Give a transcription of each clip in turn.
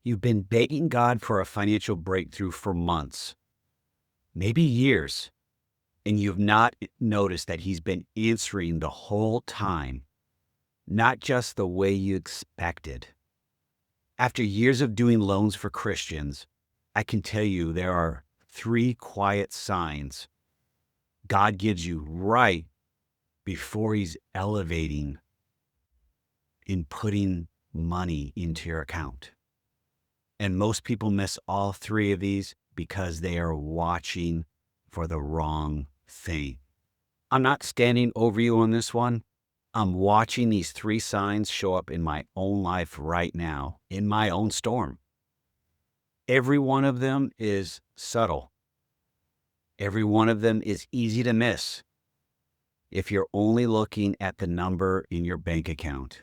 You've been begging God for a financial breakthrough for months, maybe years, and you've not noticed that He's been answering the whole time, not just the way you expected. After years of doing loans for Christians, I can tell you there are three quiet signs God gives you right before He's elevating in putting money into your account. And most people miss all three of these because they are watching for the wrong thing. I'm not standing over you on this one. I'm watching these three signs show up in my own life right now, in my own storm. Every one of them is subtle. Every one of them is easy to miss if you're only looking at the number in your bank account.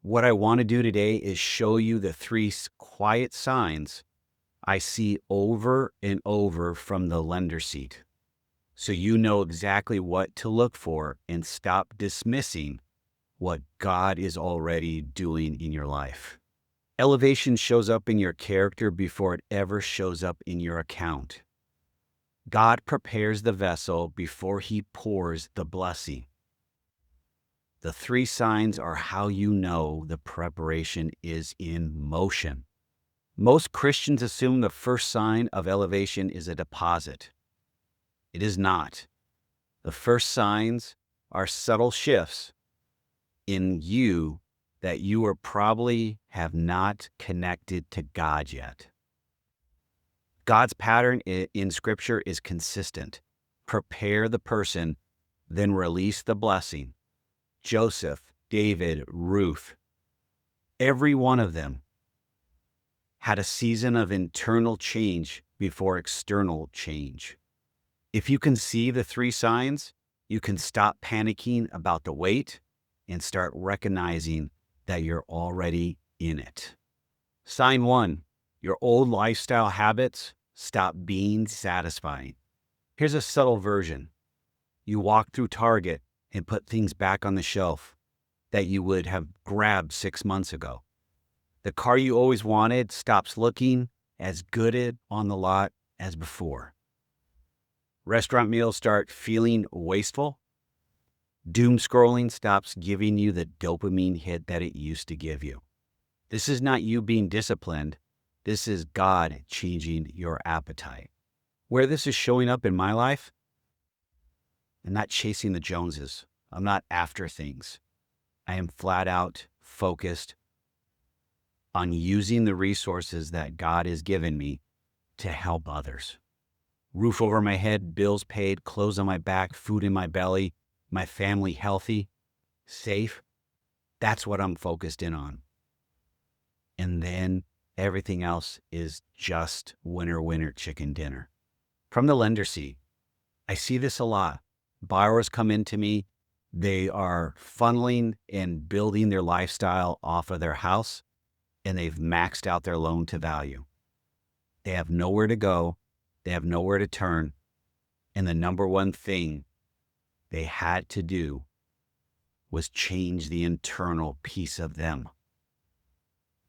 What I want to do today is show you the three quiet signs I see over and over from the lender seat, so you know exactly what to look for and stop dismissing what God is already doing in your life. Elevation shows up in your character before it ever shows up in your account. God prepares the vessel before He pours the blessing. The three signs are how you know the preparation is in motion. Most Christians assume the first sign of elevation is a deposit. It is not. The first signs are subtle shifts in you that you are probably have not connected to God yet. God's pattern in Scripture is consistent. Prepare the person, then release the blessing. Joseph, David, Ruth, every one of them had a season of internal change before external change. If you can see the three signs, you can stop panicking about the wait and start recognizing that you're already in it. Sign one, your old lifestyle habits stop being satisfying. Here's a subtle version. You walk through Target and put things back on the shelf that you would have grabbed 6 months ago. The car you always wanted stops looking as good on the lot as before. Restaurant meals start feeling wasteful. Doom scrolling stops giving you the dopamine hit that it used to give you. This is not you being disciplined. This is God changing your appetite. Where this is showing up in my life, I'm not chasing the Joneses. I'm not after things. I am flat out focused on using the resources that God has given me to help others. Roof over my head, bills paid, clothes on my back, food in my belly, my family healthy, safe. That's what I'm focused in on. And then everything else is just winner, winner, chicken dinner. From the lender seat, I see this a lot. Borrowers come into me. They are funneling and building their lifestyle off of their house, and they've maxed out their loan to value. They have nowhere to go. They have nowhere to turn. And the number one thing they had to do was change the internal piece of them,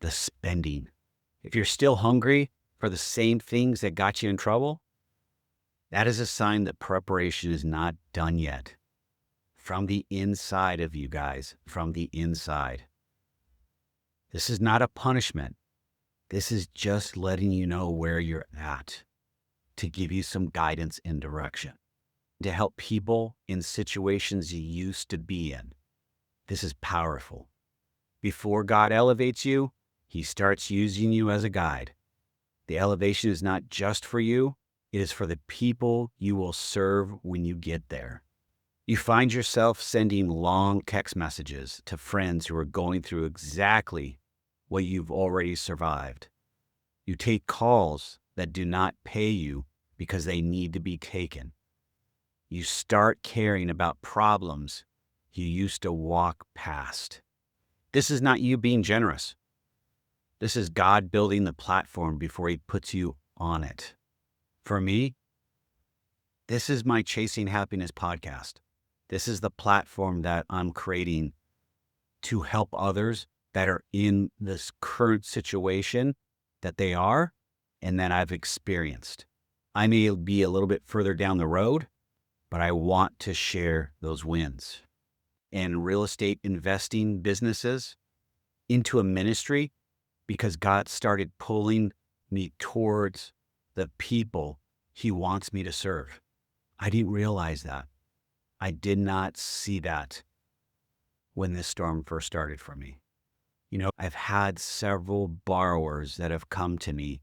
the spending. If you're still hungry for the same things that got you in trouble, that is a sign that preparation is not done yet. From the inside of you guys, from the inside. This is not a punishment. This is just letting you know where you're at to give you some guidance and direction, to help people in situations you used to be in. This is powerful. Before God elevates you, He starts using you as a guide. The elevation is not just for you. It is for the people you will serve when you get there. You find yourself sending long text messages to friends who are going through exactly what you've already survived. You take calls that do not pay you because they need to be taken. You start caring about problems you used to walk past. This is not you being generous. This is God building the platform before He puts you on it. For me, this is my Chasing Happiness podcast. This is the platform that I'm creating to help others that are in this current situation that they are and that I've experienced. I may be a little bit further down the road, but I want to share those wins. And real estate investing businesses into a ministry because God started pulling me towards the people He wants me to serve. I didn't realize that. I did not see that when this storm first started for me. I've had several borrowers that have come to me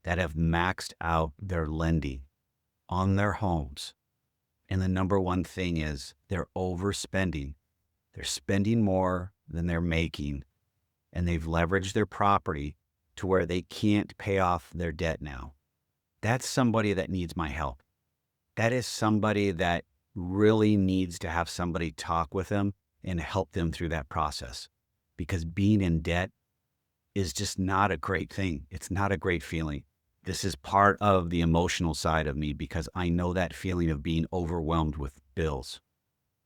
that have maxed out their lending on their homes. And the number one thing is they're overspending. They're spending more than they're making, and they've leveraged their property to where they can't pay off their debt now. That's somebody that needs my help. That is somebody that really needs to have somebody talk with them and help them through that process, because being in debt is just not a great thing. It's not a great feeling. This is part of the emotional side of me because I know that feeling of being overwhelmed with bills.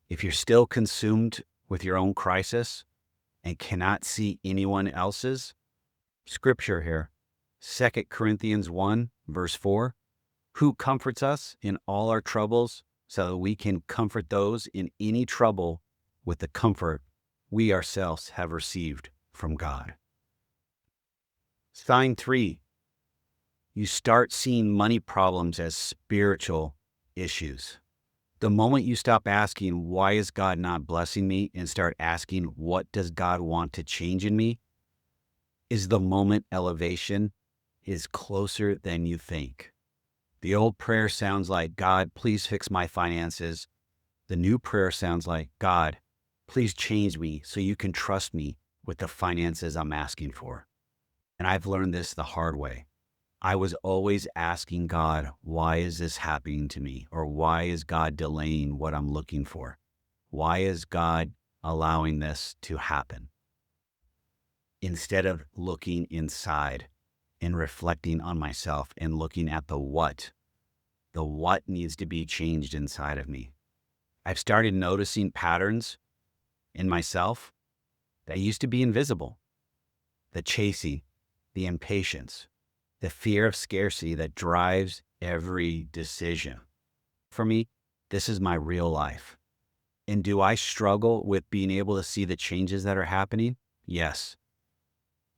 If you're still consumed with your own crisis and cannot see anyone else's, scripture here, 2 Corinthians 1, verse 4, who comforts us in all our troubles so that we can comfort those in any trouble with the comfort we ourselves have received from God. Sign 3, you start seeing money problems as spiritual issues. The moment you stop asking, why is God not blessing me, and start asking, what does God want to change in me, is the moment elevation is closer than you think. The old prayer sounds like, God, please fix my finances. The new prayer sounds like, God, please change me so you can trust me with the finances I'm asking for. And I've learned this the hard way. I was always asking God, why is this happening to me? Or why is God delaying what I'm looking for? Why is God allowing this to happen? Instead of looking inside and reflecting on myself and looking at the what needs to be changed inside of me. I've started noticing patterns in myself that used to be invisible. The chasing, the impatience, the fear of scarcity that drives every decision. For me, this is my real life. And do I struggle with being able to see the changes that are happening? Yes.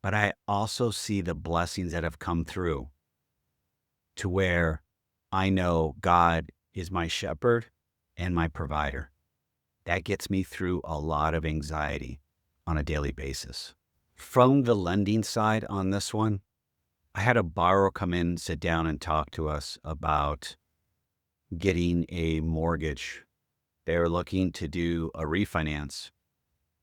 But I also see the blessings that have come through to where I know God is my shepherd and my provider. That gets me through a lot of anxiety on a daily basis. From the lending side on this one, I had a borrower come in, sit down, and talk to us about getting a mortgage. They were looking to do a refinance.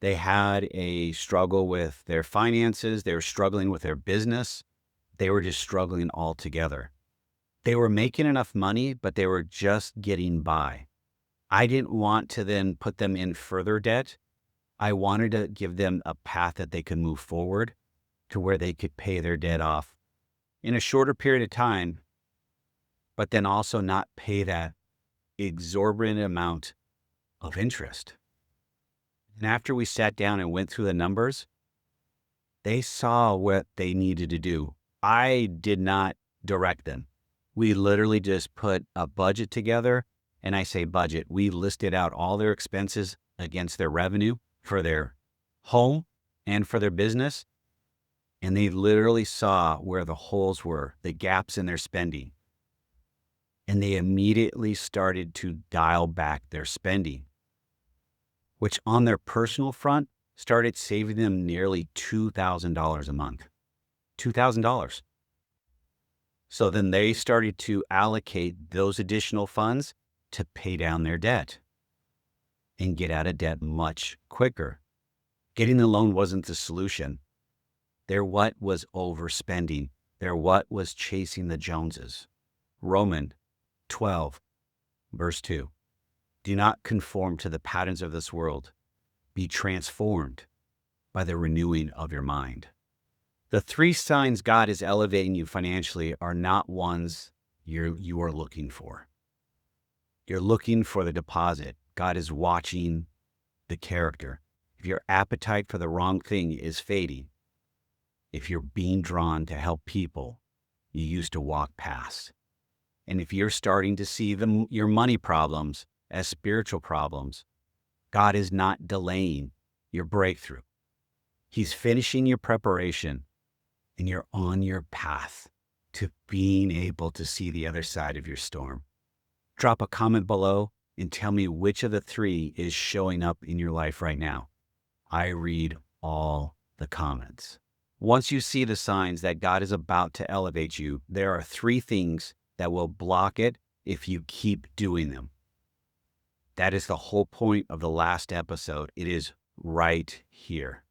They had a struggle with their finances. They were struggling with their business. They were just struggling altogether. They were making enough money, but they were just getting by. I didn't want to then put them in further debt. I wanted to give them a path that they could move forward to where they could pay their debt off in a shorter period of time, but then also not pay that exorbitant amount of interest. And after we sat down and went through the numbers, they saw what they needed to do. I did not direct them. We literally just put a budget together, and I say budget. We listed out all their expenses against their revenue for their home and for their business, and they literally saw where the holes were, the gaps in their spending. And they immediately started to dial back their spending, which on their personal front started saving them nearly $2,000 a month. $2,000. So then they started to allocate those additional funds to pay down their debt and get out of debt much quicker. Getting the loan wasn't the solution. Their what was overspending. Their what was chasing the Joneses. Romans 12, verse 2. Do not conform to the patterns of this world. Be transformed by the renewing of your mind. The 3 signs God is elevating you financially are not ones you are looking for. You're looking for the deposit. God is watching the character. If your appetite for the wrong thing is fading, if you're being drawn to help people you used to walk past. And if you're starting to see your money problems as spiritual problems, God is not delaying your breakthrough. He's finishing your preparation, and you're on your path to being able to see the other side of your storm. Drop a comment below and tell me which of the three is showing up in your life right now. I read all the comments. Once you see the signs that God is about to elevate you, there are three things that will block it if you keep doing them. That is the whole point of the last episode. It is right here.